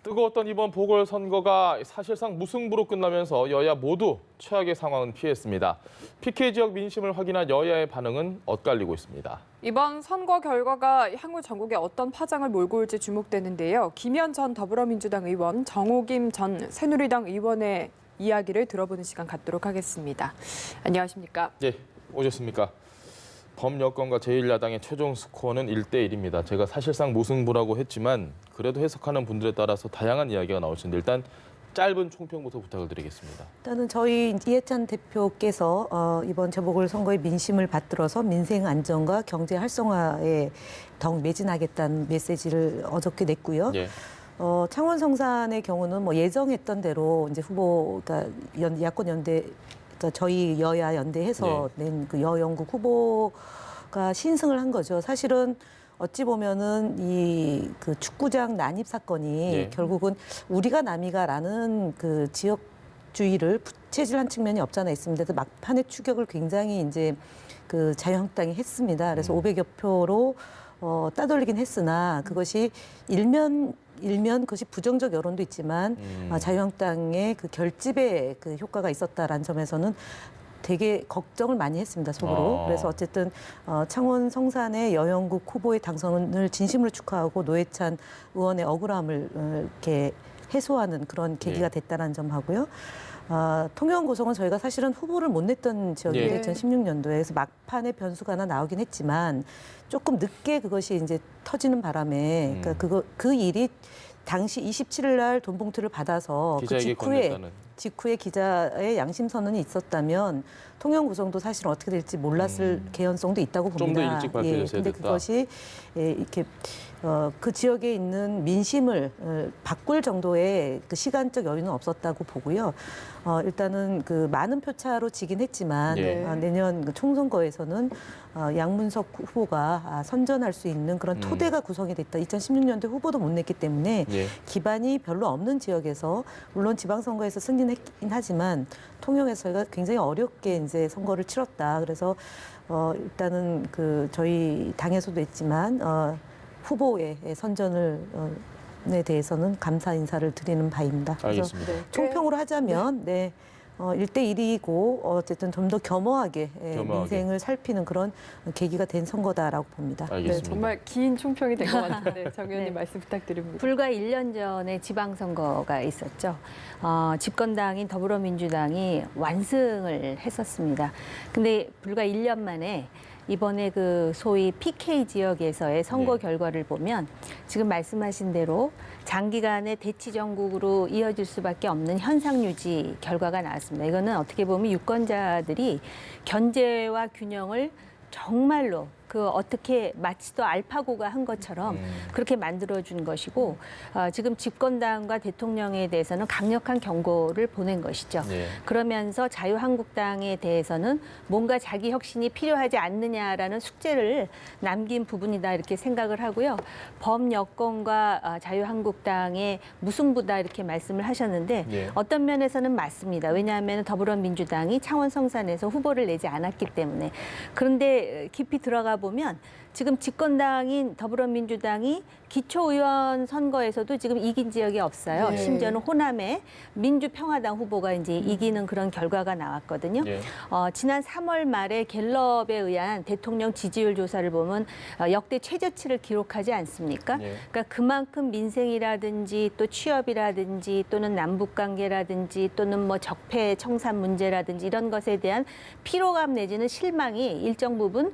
뜨거웠던 이번 보궐선거가 사실상 무승부로 끝나면서 여야 모두 최악의 상황은 피했습니다. PK 지역 민심을 확인한 여야의 반응은 엇갈리고 있습니다. 이번 선거 결과가 향후 전국에 어떤 파장을 몰고 올지 주목되는데요. 김현 전 더불어민주당 의원, 정호김 전 새누리당 의원의 이야기를 들어보는 시간 갖도록 하겠습니다. 안녕하십니까? 예, 오셨습니까? 범여권과 제1야당의 최종 스코어는 1대1입니다. 제가 사실상 무승부라고 했지만 그래도 해석하는 분들에 따라서 다양한 이야기가 나올 수 있는데 일단 짧은 총평부터 부탁을 드리겠습니다. 일단은 저희 이해찬 대표께서 이번 재보궐선거의 민심을 받들어서 민생 안정과 경제 활성화에 더욱 매진하겠다는 메시지를 어저께 냈고요. 예. 창원 성산의 경우는 뭐 예정했던 대로 이제 후보가 야권 연대 저희 여야 연대해서 낸 그 여영국 후보가 신승을 한 거죠. 사실은 어찌 보면은 이 그 축구장 난입 사건이 결국은 우리가 남이가라는 그 지역주의를 부채질한 측면이 없잖아 있습니다. 그래서 막판에 추격을 굉장히 이제 그 자유한국당이 했습니다. 그래서 500여 표로 따돌리긴 했으나 그것이 일면 그것이 부정적 여론도 있지만 자유한국당의 그 결집에 그 효과가 있었다라는 점에서는 되게 걱정을 많이 했습니다, 속으로. 그래서 어쨌든 창원 성산의 여영국 후보의 당선을 진심으로 축하하고 노회찬 의원의 억울함을 이렇게 해소하는 그런 계기가 됐다는 점 하고요. 통영 고성은 저희가 사실은 후보를 못 냈던 지역이에요. 2016년도에. 그래서 막판에 변수가 하나 나오긴 했지만 조금 늦게 그것이 이제 터지는 바람에 그러니까 그 일이 당시 27일 날 돈 봉투를 받아서 그 직후에 기자의 양심 선언이 있었다면 통영 구성도 사실 어떻게 될지 몰랐을 개연성도 있다고 봅니다. 좀 더 일찍 발표됐어야 근데 됐다. 그것이 이렇게 그 지역에 있는 민심을 바꿀 정도의 그 시간적 여유는 없었다고 보고요. 일단은 그 많은 표차로 지긴 했지만 내년 그 총선거에서는 양문석 후보가 선전할 수 있는 그런 토대가 구성이 됐다. 2016년도에 후보도 못 냈기 때문에 기반이 별로 없는 지역에서 물론 지방선거에서 승진했긴 하지만 통영에서 저희가 굉장히 어렵게 이제 선거를 치렀다. 그래서 일단은 그 저희 당에서도 했지만 후보의 선전을 에 대해서는 감사 인사를 드리는 바입니다. 알겠습니다. 그래서 총평으로 하자면 1대1이고 어쨌든 좀 더 겸허하게 민생을 살피는 그런 계기가 된 선거다라고 봅니다. 알겠습니다. 네, 정말 긴 총평이 된 것 같은데 정 의원님 말씀 부탁드립니다. 불과 1년 전에 지방선거가 있었죠. 집권당인 더불어민주당이 완승을 했었습니다. 근데 불과 1년 만에 이번에 그 소위 PK 지역에서의 선거 결과를 보면 지금 말씀하신 대로 장기간의 대치 정국으로 이어질 수밖에 없는 현상 유지 결과가 나왔습니다. 이거는 어떻게 보면 유권자들이 견제와 균형을 정말로 그 어떻게 마치도 알파고가 한 것처럼 그렇게 만들어준 것이고 지금 집권당과 대통령에 대해서는 강력한 경고를 보낸 것이죠. 그러면서 자유한국당에 대해서는 뭔가 자기 혁신이 필요하지 않느냐라는 숙제를 남긴 부분이다 이렇게 생각을 하고요. 범여권과 자유한국당의 무승부다 이렇게 말씀을 하셨는데 어떤 면에서는 맞습니다. 왜냐하면 더불어민주당이 창원 성산에서 후보를 내지 않았기 때문에. 그런데 깊이 들어가 보면 지금 집권당인 더불어민주당이 기초의원 선거에서도 지금 이긴 지역이 없어요. 심지어는 호남에 민주평화당 후보가 이제 이기는 그런 결과가 나왔거든요. 지난 3월 말에 갤럽에 의한 대통령 지지율 조사를 보면 역대 최저치를 기록하지 않습니까? 그러니까 그만큼 민생이라든지 또 취업이라든지 또는 남북관계라든지 또는 뭐 적폐 청산 문제라든지 이런 것에 대한 피로감 내지는 실망이 일정 부분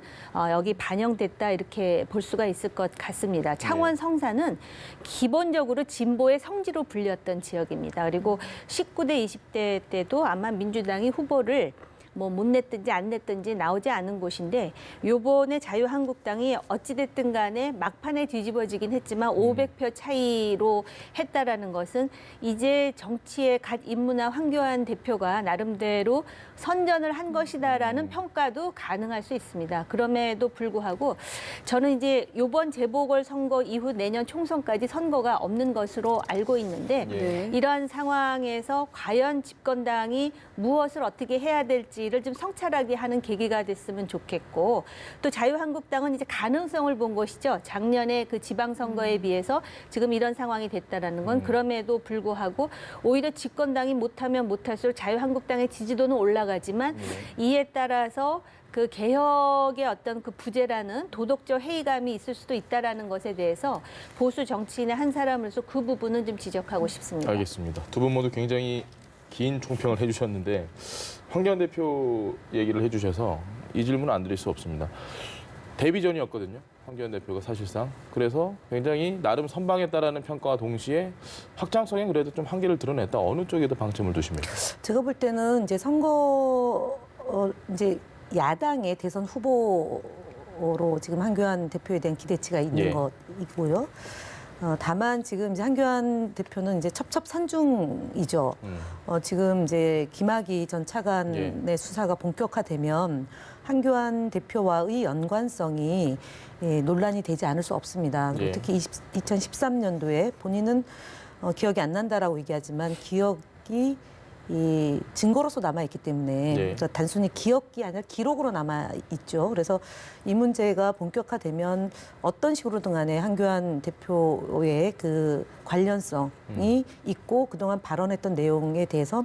여기 반영됐다 이렇게 볼 수가 있을 것 같습니다. 창원 성산은 기본적으로 진보의 성지로 불렸던 지역입니다. 그리고 19대, 20대 때도 아마 민주당이 후보를 뭐 못 냈든지 안 냈든지 나오지 않은 곳인데 요번에 자유한국당이 어찌됐든 간에 막판에 뒤집어지긴 했지만 500표 차이로 했다라는 것은 이제 정치에 갓 입문한 황교안 대표가 나름대로 선전을 한 것이다라는 평가도 가능할 수 있습니다. 그럼에도 불구하고 저는 이제 요번 재보궐선거 이후 내년 총선까지 선거가 없는 것으로 알고 있는데 이러한 상황에서 과연 집권당이 무엇을 어떻게 해야 될지 될지를 좀 성찰하게 하는 계기가 됐으면 좋겠고, 또 자유한국당은 이제 가능성을 본 것이죠. 작년에 그 지방선거에 비해서 지금 이런 상황이 됐다라는 건 그럼에도 불구하고 오히려 집권당이 못하면 못할수록 자유한국당의 지지도는 올라가지만 이에 따라서 그 개혁의 어떤 그 부재라는 도덕적 회의감이 있을 수도 있다라는 것에 대해서 보수 정치인의 한 사람으로서 그 부분은 좀 지적하고 싶습니다. 알겠습니다. 두 분 모두 굉장히 긴 총평을 해주셨는데 황교안 대표 얘기를 해주셔서 이 질문은 안 드릴 수 없습니다. 데뷔전이었거든요. 황교안 대표가 사실상. 그래서 굉장히 나름 선방했다라는 평가와 동시에 확장성에 그래도 좀 한계를 드러냈다. 어느 쪽에도 방점을 두십니까? 제가 볼 때는 이제 선거 이제 야당의 대선 후보로 지금 한교안 대표에 대한 기대치가 있는 예. 것이고요. 다만 지금 이제 한교안 대표는 이제 첩첩산중이죠. 지금 이제 김학의 전 차관의 예. 수사가 본격화되면 한교안 대표와의 연관성이 논란이 되지 않을 수 없습니다. 그리고 예. 특히 2013년도에 본인은 기억이 안 난다라고 얘기하지만 기억이 이 증거로서 남아있기 때문에 네. 그러니까 단순히 기억이 아니라 기록으로 남아있죠. 그래서 이 문제가 본격화되면 어떤 식으로든 간에 한교안 대표의 그 관련성이 있고 그동안 발언했던 내용에 대해서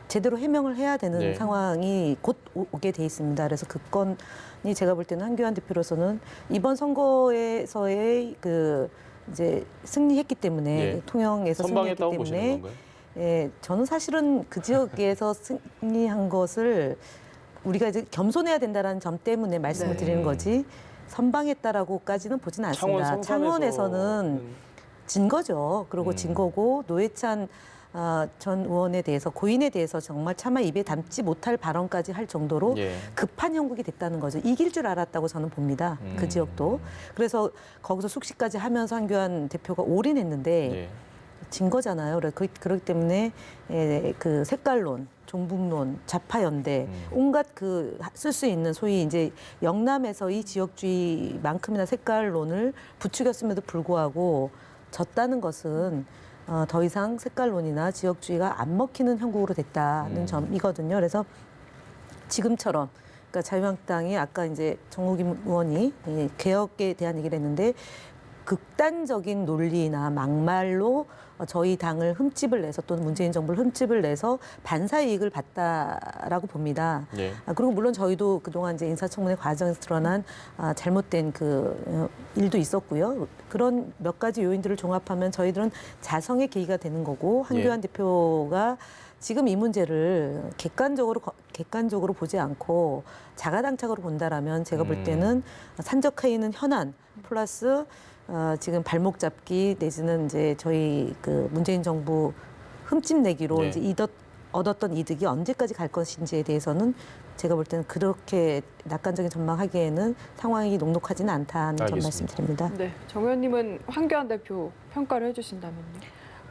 제대로 해명을 해야 되는 네. 상황이 곧 오게 돼 있습니다. 그래서 그 건이 제가 볼 때는 한교안 대표로서는 이번 선거에서의 그 이제 승리했기 때문에 예. 통영에서 승리했기 선방했다고 보시는 때문에 건가요? 예, 저는 사실은 그 지역에서 승리한 것을 우리가 이제 겸손해야 된다는 점 때문에 말씀을 네. 드리는 거지 선방했다라고까지는 보지는 않습니다. 창원 창원에서는 진 거죠. 그리고 진 거고 노회찬 전 의원에 대해서 고인에 대해서 정말 차마 입에 담지 못할 발언까지 할 정도로 예. 급한 형국이 됐다는 거죠. 이길 줄 알았다고 저는 봅니다. 그 지역도. 그래서 거기서 숙식까지 하면서 한교안 대표가 올인했는데 예. 진 거잖아요. 그렇기 때문에 그 색깔론, 종북론, 좌파연대, 온갖 그 쓸 수 있는 소위 이제 영남에서의 지역주의만큼이나 색깔론을 부추겼음에도 불구하고 졌다는 것은 더 이상 색깔론이나 지역주의가 안 먹히는 형국으로 됐다는 점이거든요. 그래서 지금처럼 그러니까 자유한국당이 아까 이제 정우김 의원이 개혁에 대한 얘기를 했는데 극단적인 논리나 막말로 저희 당을 흠집을 내서 또는 문재인 정부를 흠집을 내서 반사 이익을 봤다라고 봅니다. 예. 그리고 물론 저희도 그동안 이제 인사청문회 과정에서 드러난 잘못된 그 일도 있었고요. 그런 몇 가지 요인들을 종합하면 저희들은 자성의 계기가 되는 거고 한교안 대표가 지금 이 문제를 객관적으로 보지 않고 자가당착으로 본다라면 제가 볼 때는 산적해 있는 현안 플러스 지금 발목 잡기 내지는 이제 저희 그 문재인 정부 흠집 내기로 네. 이제 얻었던 이득이 언제까지 갈 것인지에 대해서는 제가 볼 때는 그렇게 낙관적인 전망하기에는 상황이 녹록하지는 않다는 점 알겠습니다. 말씀드립니다. 네, 정 의원님은 황교안 대표 평가를 해주신다면요?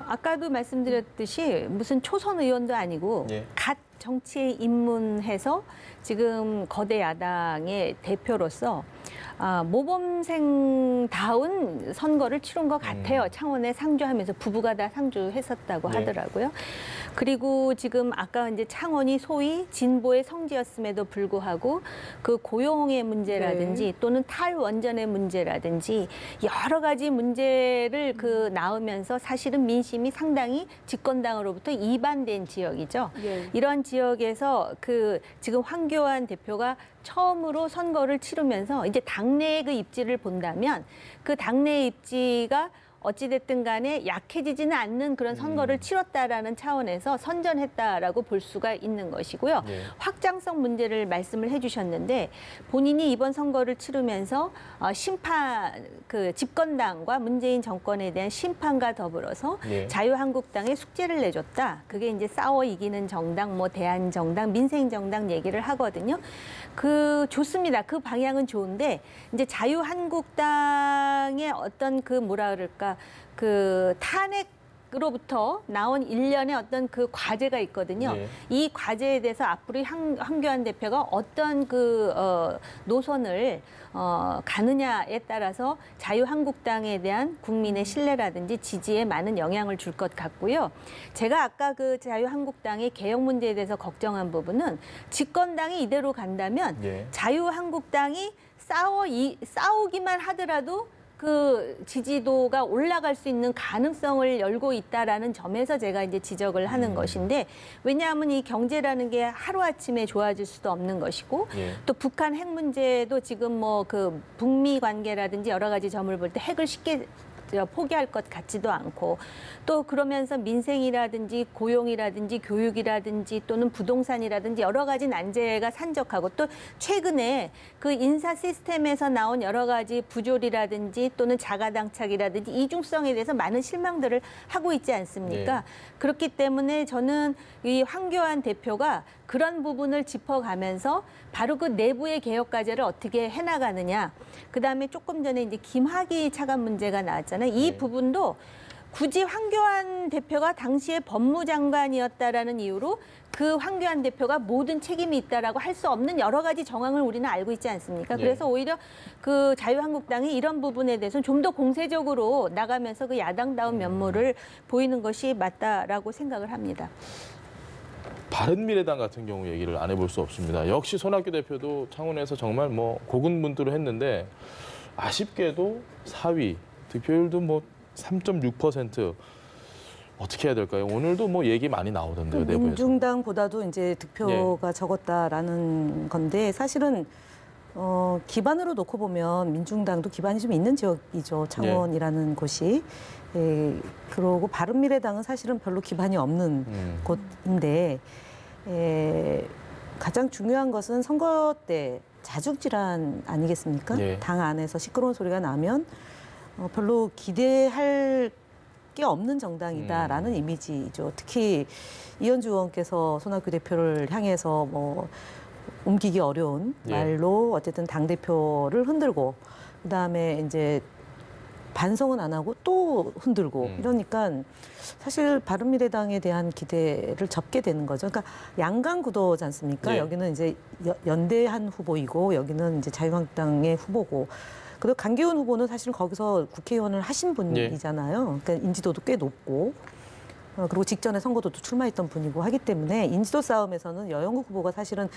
아까도 말씀드렸듯이 무슨 초선 의원도 아니고 예. 갓 정치에 입문해서 지금 거대 야당의 대표로서 모범생다운 선거를 치른 것 같아요. 창원에 상주하면서 부부가 다 상주했었다고 네. 하더라고요. 그리고 지금 아까 이제 창원이 소위 진보의 성지였음에도 불구하고 그 고용의 문제라든지 또는 탈원전의 문제라든지 여러 가지 문제를 그 낳으면서 사실은 민심이 상당히 집권당으로부터 이반된 지역이죠. 예. 이런 지역에서 그 지금 황교안 대표가 처음으로 선거를 치르면서 이제 당내의 그 입지를 본다면 그 당내의 입지가 어찌됐든 간에 약해지지는 않는 그런 선거를 치렀다라는 차원에서 선전했다라고 볼 수가 있는 것이고요. 네. 확장성 문제를 말씀을 해주셨는데 본인이 이번 선거를 치르면서 그 집권당과 문재인 정권에 대한 심판과 더불어서 네. 자유한국당에 숙제를 내줬다. 그게 이제 싸워 이기는 정당, 뭐 대한정당, 민생정당 얘기를 하거든요. 좋습니다. 그 방향은 좋은데 이제 자유한국당의 어떤 그 뭐라 그럴까 그 탄핵 당으로부터 나온 일련의 어떤 그 과제가 있거든요. 네. 이 과제에 대해서 앞으로 황교안 대표가 어떤 노선을 가느냐에 따라서 자유한국당에 대한 국민의 신뢰라든지 지지에 많은 영향을 줄 것 같고요. 제가 아까 그 자유한국당의 개혁 문제에 대해서 걱정한 부분은 집권당이 이대로 간다면 예. 자유한국당이 싸우기만 하더라도 그 지지도가 올라갈 수 있는 가능성을 열고 있다라는 점에서 제가 이제 지적을 하는 것인데, 왜냐하면 이 경제라는 게 하루아침에 좋아질 수도 없는 것이고 예. 또 북한 핵 문제도 지금 뭐 그 북미 관계라든지 여러 가지 점을 볼 때 핵을 쉽게 포기할 것 같지도 않고, 또 그러면서 민생이라든지 고용이라든지 교육이라든지 또는 부동산이라든지 여러 가지 난제가 산적하고, 또 최근에 그 인사 시스템에서 나온 여러 가지 부조리라든지 또는 자가당착이라든지 이중성에 대해서 많은 실망들을 하고 있지 않습니까? 네. 그렇기 때문에 저는 이 황교안 대표가 그런 부분을 짚어가면서 바로 그 내부의 개혁 과제를 어떻게 해나가느냐. 그다음에 조금 전에 이제 김학의 차관 문제가 나왔잖아요. 이 네. 부분도 굳이 황교안 대표가 당시에 법무장관이었다라는 이유로 그 황교안 대표가 모든 책임이 있다라고 할 수 없는 여러 가지 정황을 우리는 알고 있지 않습니까? 네. 그래서 오히려 그 자유한국당이 이런 부분에 대해서는 좀 더 공세적으로 나가면서 그 야당다운 면모를 보이는 것이 맞다라고 생각을 합니다. 바른미래당 같은 경우 얘기를 안 해볼 수 없습니다. 역시 손학규 대표도 창원에서 정말 뭐 고군분투를 했는데 아쉽게도 4위, 득표율도 뭐 3.6%. 어떻게 해야 될까요? 오늘도 뭐 얘기 많이 나오던데요, 내부에서. 민중당보다도 이제 득표가 적었다라는 건데, 사실은 기반으로 놓고 보면 민중당도 기반이 좀 있는 지역이죠. 창원이라는 곳이. 예, 그러고 바른미래당은 사실은 별로 기반이 없는 곳인데, 가장 중요한 것은 선거 때 자죽질환 아니겠습니까? 예. 당 안에서 시끄러운 소리가 나면 별로 기대할 게 없는 정당이다라는 이미지죠. 특히 이현주 의원께서 손학규 대표를 향해서 뭐 옮기기 어려운 예. 말로 어쨌든 당 대표를 흔들고, 그다음에 이제 반성은 안 하고 또 흔들고 이러니까 사실 바른미래당에 대한 기대를 접게 되는 거죠. 그러니까 양강 구도지 않습니까? 예. 여기는 이제 연대한 후보이고 여기는 이제 자유한국당의 후보고. 그리고 강기훈 후보는 사실 거기서 국회의원을 하신 분이잖아요. 그러니까 인지도도 꽤 높고, 그리고 직전에 선거도도 출마했던 분이고 하기 때문에 인지도 싸움에서는 여영국 후보가 사실은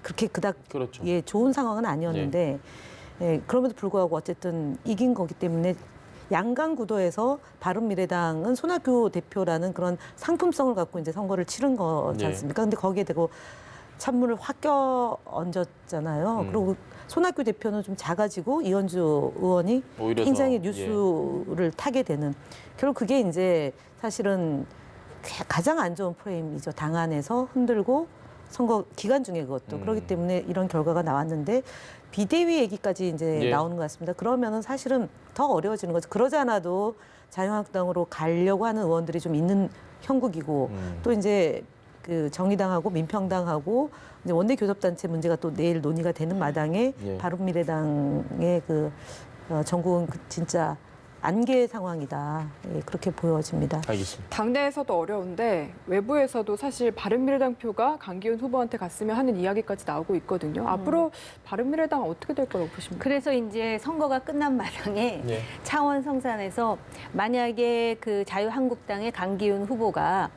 그렇게 그닥 그렇죠. 예, 좋은 상황은 아니었는데, 예, 그럼에도 불구하고 어쨌든 이긴 거기 때문에 양강 구도에서 바른미래당은 손학규 대표라는 그런 상품성을 갖고 이제 선거를 치른 거지 않습니까? 근데 거기에 대고 찬물을 확 껴얹었잖아요. 그리고 손학규 대표는 좀 작아지고 이현주 의원이 오히려 굉장히 더, 뉴스를 타게 되는, 결국 그게 이제 사실은 가장 안 좋은 프레임이죠. 당 안에서 흔들고 선거 기간 중에 그것도 그렇기 때문에 이런 결과가 나왔는데, 비대위 얘기까지 이제 나오는 것 같습니다. 그러면은 사실은 더 어려워지는 거죠. 그러지 않아도 자유한국당으로 가려고 하는 의원들이 좀 있는 형국이고, 또 이제 그 정의당하고 민평당하고 이제 원내 교섭단체 문제가 또 내일 논의가 되는 마당에 바른미래당의 그 전국은 진짜 안개 상황이다. 예, 그렇게 보여집니다. 알겠습니다. 당내에서도 어려운데 외부에서도 사실 바른미래당 표가 강기훈 후보한테 갔으면 하는 이야기까지 나오고 있거든요. 앞으로 바른미래당 어떻게 될 거라고 보십니까? 그래서 이제 선거가 끝난 마당에 예. 창원 성산에서 만약에 그 자유한국당의 강기훈 후보가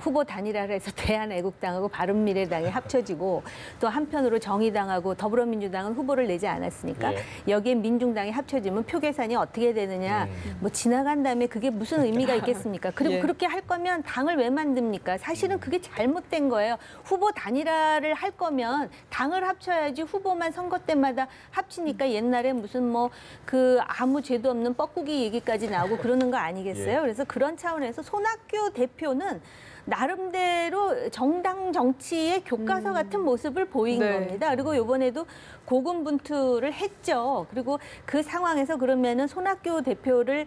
후보 단일화를 해서 대한애국당하고 바른미래당이 합쳐지고, 또 한편으로 정의당하고 더불어민주당은 후보를 내지 않았으니까 예. 여기에 민중당이 합쳐지면 표 계산이 어떻게 되느냐, 뭐 지나간 다음에 그게 무슨 의미가 있겠습니까? 그리고 예. 그렇게 할 거면 당을 왜 만듭니까? 사실은 그게 잘못된 거예요. 후보 단일화를 할 거면 당을 합쳐야지, 후보만 선거 때마다 합치니까 옛날에 무슨 뭐 그 아무 죄도 없는 뻐꾸기 얘기까지 나오고 그러는 거 아니겠어요? 예. 그래서 그런 차원에서 손학규 대표는 나름대로 정당 정치의 교과서 같은 모습을 보인 네. 겁니다. 그리고 이번에도 고군분투를 했죠. 그리고 그 상황에서 그러면은 손학규 대표 대표를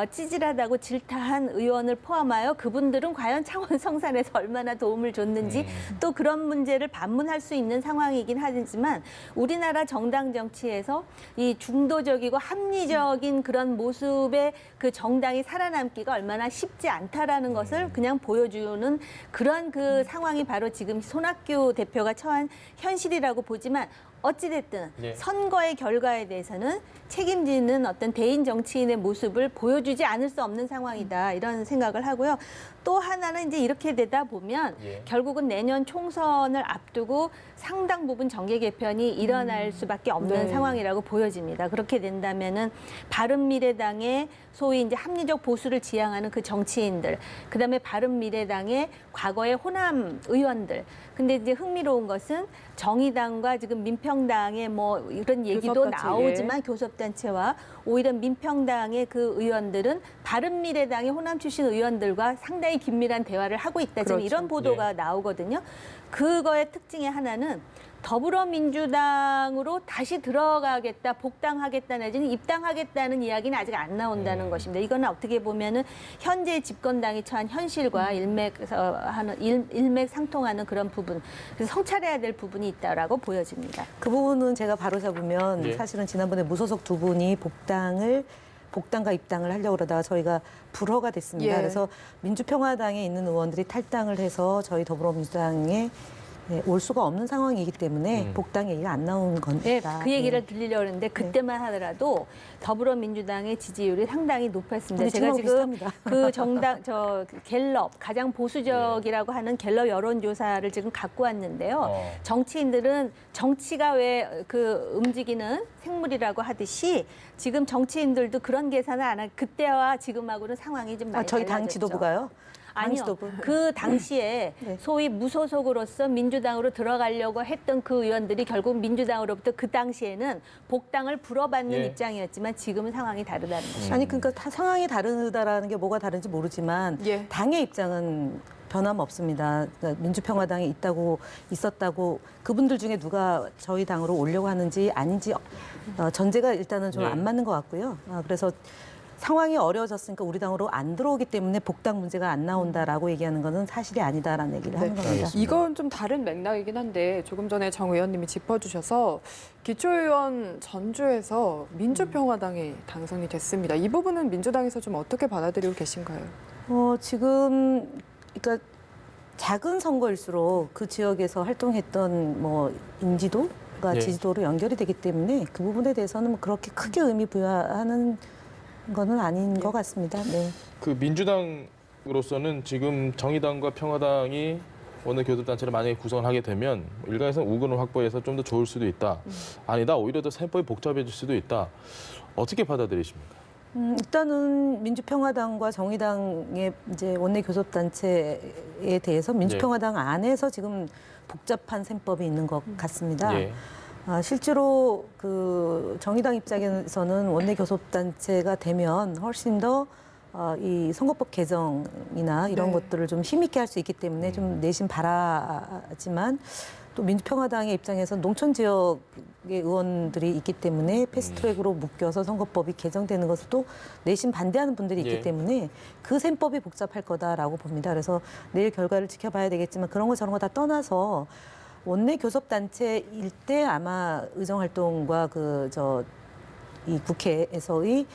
찌질하다고 질타한 의원을 포함하여 그분들은 과연 창원 성산에서 얼마나 도움을 줬는지 또 그런 문제를 반문할 수 있는 상황이긴 하지만 우리나라 정당 정치에서 이 중도적이고 합리적인 그런 모습의 그 정당이 살아남기가 얼마나 쉽지 않다라는 것을 그냥 보여주는 그런 그 상황이 바로 지금 손학규 대표가 처한 현실이라고 보지만 어찌됐든 네. 선거의 결과에 대해서는 책임지는 어떤 대인 정치인의 모습을 보여주지 않을 수 없는 상황이다 이런 생각을 하고요. 또 하나는 이제 이렇게 되다 보면 예. 결국은 내년 총선을 앞두고 상당 부분 정계 개편이 일어날 수밖에 없는 네. 상황이라고 보여집니다. 그렇게 된다면은 바른미래당의 소위 이제 합리적 보수를 지향하는 그 정치인들, 그다음에 바른미래당의 과거의 호남 의원들. 근데 이제 흥미로운 것은 정의당과 지금 민평당의 뭐 이런 얘기도 교섭단체, 나오지만 교섭단체와 오히려 민평당의 그 의원들은 바른미래당의 호남 출신 의원들과 상당히 긴밀한 대화를 하고 있다. 지금 그렇죠. 이런 보도가 나오거든요. 그거의 특징의 하나는 더불어민주당으로 다시 들어가겠다, 복당하겠다 내지는 입당하겠다는 이야기는 아직 안 나온다는 것입니다. 이거는 어떻게 보면은 현재 집권당이 처한 현실과 일맥상통하는 그런 부분, 그래서 성찰해야 될 부분이 있다라고 보여집니다. 그 부분은 제가 바로 잡으면 예. 사실은 지난번에 무소속 두 분이 복당과 입당을 하려고 그러다가 저희가 불허가 됐습니다. 예. 그래서 민주평화당에 있는 의원들이 탈당을 해서 저희 더불어민주당에 올 수가 없는 상황이기 때문에 복당 얘기가 안 나온 겁니다. 네, 그 얘기를 네. 들리려고 했는데 그때만 하더라도 더불어민주당의 지지율이 상당히 높았습니다. 근데 제가 지금하고 지금 비슷합니다. 그 정당 갤럽 가장 보수적이라고 하는 갤럽 여론조사를 지금 갖고 왔는데요. 정치인들은 정치가 왜 그 움직이는 생물이라고 하듯이 지금 정치인들도 그런 계산을 안 하고 그때와 지금하고는 상황이 좀 많이 저희 당 달라졌죠. 지도부가요? 아니요. 지도부. 그 당시에 네. 소위 무소속으로서 민주당으로 들어가려고 했던 그 의원들이 결국 민주당으로부터 그 당시에는 복당을 불어받는 예. 입장이었지만 지금은 상황이 다르다는 거죠. 아니 그러니까 상황이 다르다라는 게 뭐가 다른지 모르지만 예. 당의 입장은 변함없습니다. 그러니까 민주평화당에 있었다고 그분들 중에 누가 저희 당으로 오려고 하는지 아닌지 전제가 일단은 좀 네. 안 맞는 것 같고요. 그래서 상황이 어려워졌으니까 우리 당으로 안 들어오기 때문에 복당 문제가 안 나온다라고 얘기하는 거는 사실이 아니다라는 얘기를 하는 겁니다. 알겠습니다. 이건 좀 다른 맥락이긴 한데 조금 전에 정 의원님이 짚어주셔서 기초의원 전주에서 민주평화당이 당선이 됐습니다. 이 부분은 민주당에서 좀 어떻게 받아들이고 계신가요? 지금 그러니까 작은 선거일수록 그 지역에서 활동했던 뭐 인지도가 예. 지지도로 연결이 되기 때문에 그 부분에 대해서는 뭐 그렇게 크게 의미 부여하는 거는 아닌 것 같습니다. 네. 그 민주당으로서는 지금 정의당과 평화당이 원내 교섭단체를 만약에 구성을 하게 되면 일각에서는 우군을 확보해서 좀 더 좋을 수도 있다. 아니다. 오히려 더 셈법이 복잡해질 수도 있다. 어떻게 받아들이십니까? 일단은 민주평화당과 정의당의 이제 원내 교섭단체에 대해서 민주평화당 안에서 지금 복잡한 셈법이 있는 것 같습니다. 예. 실제로 그 정의당 입장에서는 원내 교섭단체가 되면 훨씬 더 이 선거법 개정이나 이런 네. 것들을 좀 힘있게 할 수 있기 때문에 좀 내심 바라지만 또 민주평화당의 입장에서 농촌 지역의 의원들이 있기 때문에 패스트트랙으로 묶여서 선거법이 개정되는 것을 또 내심 반대하는 분들이 있기 예. 때문에 그 셈법이 복잡할 거다라고 봅니다. 그래서 내일 결과를 지켜봐야 되겠지만 그런 거 저런 거 다 떠나서 원내 교섭단체일 때 아마 의정활동과 이 국회에서의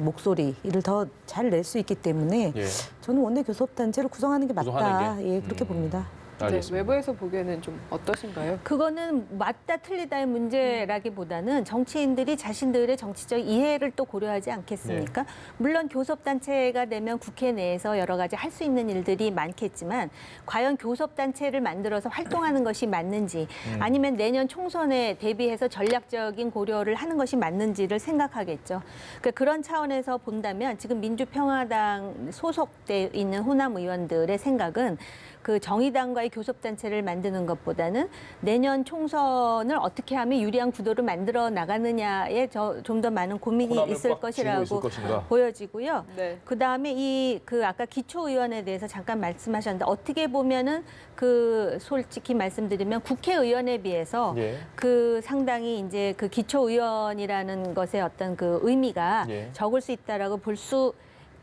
목소리를 더 잘 낼 수 있기 때문에 예. 저는 원내 교섭단체를 구성하는 게 맞다. 구성하는 게? 그렇게 봅니다. 알겠습니다. 네, 외부에서 보기에는 좀 어떠신가요? 그거는 맞다 틀리다의 문제라기보다는 정치인들이 자신들의 정치적 이해를 또 고려하지 않겠습니까? 물론 교섭단체가 되면 국회 내에서 여러 가지 할 수 있는 일들이 많겠지만 과연 교섭단체를 만들어서 활동하는 것이 맞는지 아니면 내년 총선에 대비해서 전략적인 고려를 하는 것이 맞는지를 생각하겠죠. 그러니까 그런 차원에서 본다면 지금 민주평화당 소속돼 있는 호남 의원들의 생각은 그 정의당과의 하나의 교섭단체를 만드는 것보다는 내년 총선을 어떻게 하면 유리한 구도를 만들어 나가느냐에 좀 더 많은 고민이 호남을 있을 꽉 쥐고 것이라고 있을 것인가. 보여지고요. 네. 그다음에 그 아까 기초의원에 대해서 잠깐 말씀하셨는데 어떻게 보면은 솔직히 말씀드리면 국회의원에 비해서 예. 상당히 이제 그 기초의원이라는 것의 어떤 그 의미가 예. 적을 수 있다라고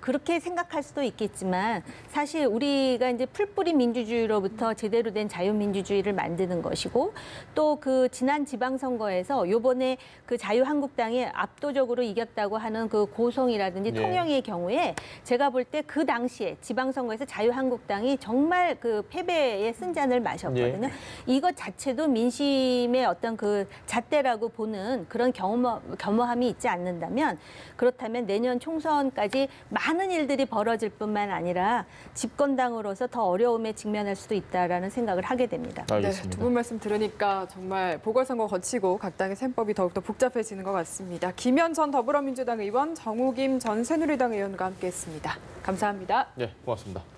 그렇게 생각할 수도 있겠지만 사실 우리가 이제 풀뿌리 민주주의로부터 제대로 된 자유민주주의를 만드는 것이고 또 그 지난 지방선거에서 요번에 그 자유한국당이 압도적으로 이겼다고 하는 그 고성이라든지 네. 통영의 경우에 제가 볼 때 그 당시에 지방선거에서 자유한국당이 정말 그 패배의 쓴잔을 마셨거든요. 이것 자체도 민심의 어떤 그 잣대라고 보는 그런 겸허함이 있지 않는다면 그렇다면 내년 총선까지 많은 일들이 벌어질 뿐만 아니라 집권당으로서 더 어려움에 직면할 수도 있다라는 생각을 하게 됩니다. 알겠습니다. 네, 두 분 말씀 들으니까 정말 보궐선거 거치고 각 당의 셈법이 더욱더 복잡해지는 것 같습니다. 김현 전 더불어민주당 의원, 정우김 전 새누리당 의원과 함께했습니다. 감사합니다. 네, 고맙습니다.